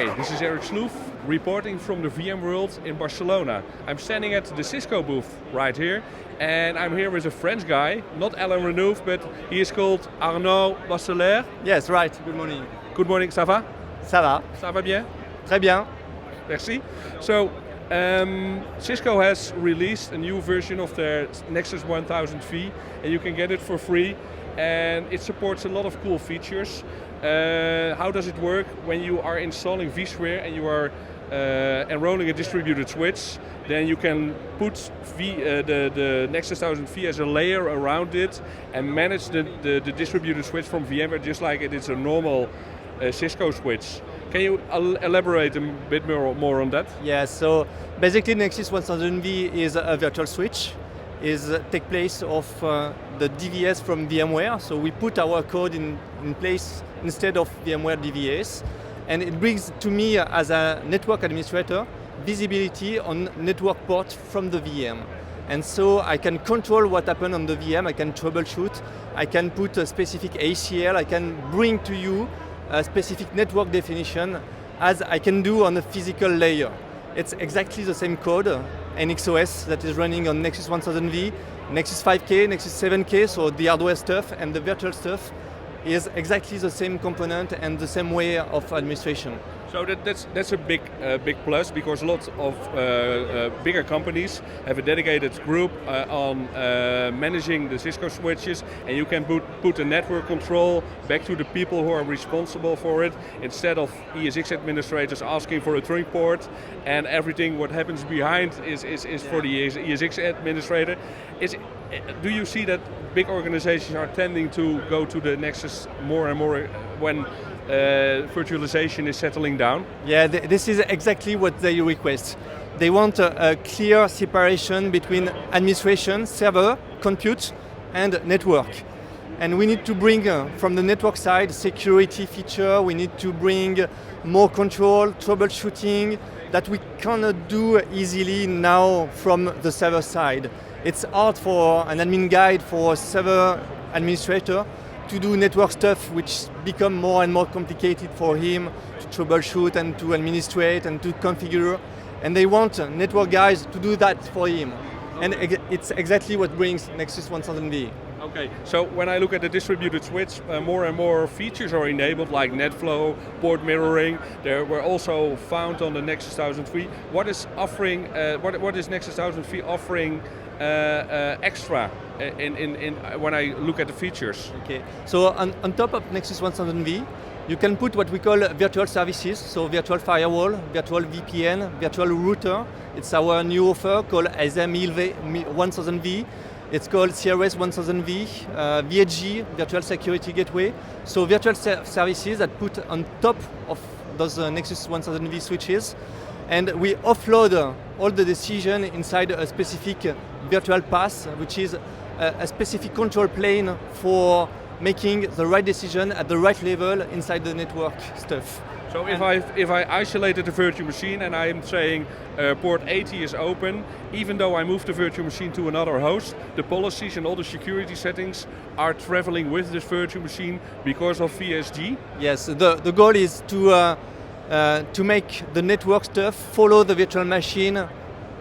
Hi, this is Eric Sloof, reporting from the VMworld in Barcelona. I'm standing at the Cisco booth right here, and I'm here with a French guy, not Alain Renouf, but he is called Arnaud Basselaire. Yes, right. Good morning. Good morning, ça va? Ça va? Ça va bien? Très bien. Merci. So, Cisco has released a new version of their Nexus 1000V, and you can get it for free, and it supports a lot of cool features. How does it work when you are installing VMware and you are enrolling a distributed switch? Then you can put the Nexus 1000V as a layer around it and manage the distributed switch from VMware just like it is a normal Cisco switch. Can you elaborate a bit more on that? Yeah, so basically Nexus 1000V is a virtual switch. Take place of the DVS from VMware. So we put our code in place instead of VMware DVS. And it brings to me as a network administrator visibility on network port from the VM. And so I can control what happened on the VM, I can troubleshoot, I can put a specific ACL, I can bring to you a specific network definition as I can do on a physical layer. It's exactly the same code, NXOS, that is running on Nexus 1000V, Nexus 5K, Nexus 7K, so the hardware stuff and the virtual stuff is exactly the same component and the same way of administration. So that's a big plus, because lots of bigger companies have a dedicated group on managing the Cisco switches, and you can put the network control back to the people who are responsible for it, instead of ESX administrators asking for a trunk port, and everything what happens behind is for the ESX administrator. Do you see that big organizations are tending to go to the Nexus more and more when virtualization is settling down? Yeah, this is exactly what they request. They want a clear separation between administration, server, compute, and network. And we need to bring, from the network side, security feature, we need to bring more control, troubleshooting, that we cannot do easily now from the server side. It's hard for an admin guide, for a server administrator, to do network stuff which become more and more complicated for him to troubleshoot and to administrate and to configure. And they want network guys to do that for him. And it's exactly what brings Nexus 1000V. Okay, so when I look at the distributed switch, more and more features are enabled, like NetFlow, port mirroring. They were also found on the Nexus 1000V. What is offering? What is Nexus 1000V offering extra when I look at the features? Okay, so on top of Nexus 1000V, you can put what we call virtual services, so virtual firewall, virtual VPN, virtual router. It's our new offer called SM 1000V. It's called CRS 1000V, VHG, Virtual Security Gateway. So virtual services that put on top of those Nexus 1000V switches. And we offload all the decision inside a specific virtual path, which is a specific control plane for making the right decision at the right level inside the network stuff. So if I isolated the virtual machine and I am saying port 80 is open, even though I move the virtual machine to another host, the policies and all the security settings are traveling with this virtual machine because of VSG? Yes, the goal is to make the network stuff follow the virtual machine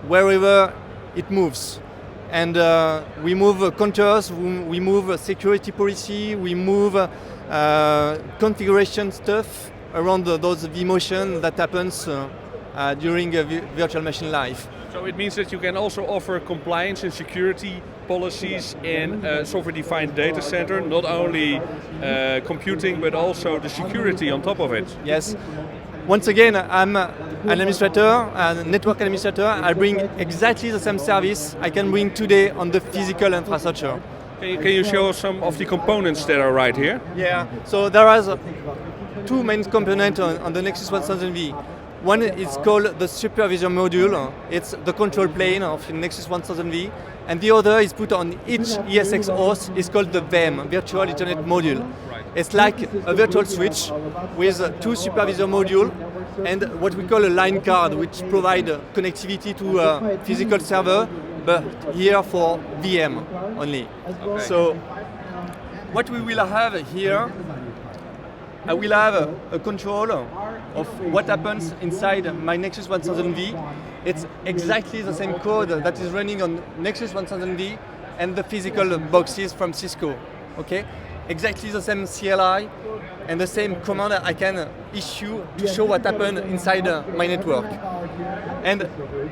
wherever it moves. And we move counters, we move security policy, we move configuration stuff around those vMotion that happens during a virtual machine life. So it means that you can also offer compliance and security policies in a software-defined data center, not only computing but also the security on top of it. Yes. Once again, I'm an administrator, a network administrator. I bring exactly the same service I can bring today on the physical infrastructure. Can you show us some of the components that are right here? Yeah, so there are two main components on the Nexus 1000V. One is called the supervisor module. It's the control plane of Nexus 1000V. And the other is put on each ESX host. It's called the VM, Virtual Ethernet Module. Right. It's like a virtual switch with two supervisor modules and what we call a line card, which provide connectivity to a physical server, but here for VM only. Okay. So what we will have here, I will have a control of what happens inside my Nexus 1000V. It's exactly the same code that is running on Nexus 1000V and the physical boxes from Cisco. Okay, exactly the same CLI and the same command I can issue to show what happened inside my network. And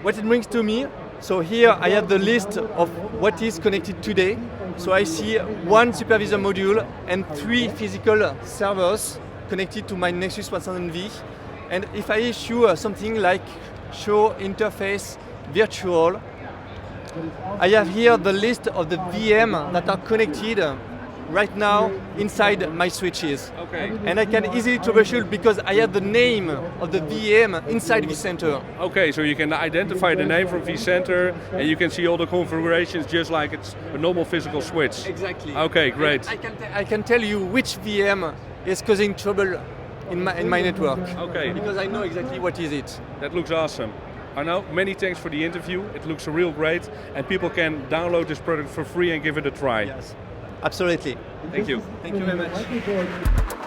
what it brings to me, so here I have the list of what is connected today. So I see one supervisor module and 3 physical servers connected to my Nexus 1000V. And if I issue something like show interface virtual, I have here the list of the VM that are connected right now inside my switches. Okay. And I can easily troubleshoot because I have the name of the VM inside vCenter. Okay, so you can identify the name from vCenter and you can see all the configurations just like it's a normal physical switch. Exactly. Okay, great. I can tell you which VM is causing trouble in my network. Okay. Because I know exactly what is it. That looks awesome. Arno, many thanks for the interview. It looks real great and people can download this product for free and give it a try. Yes, absolutely. Thank you. Thank you very much.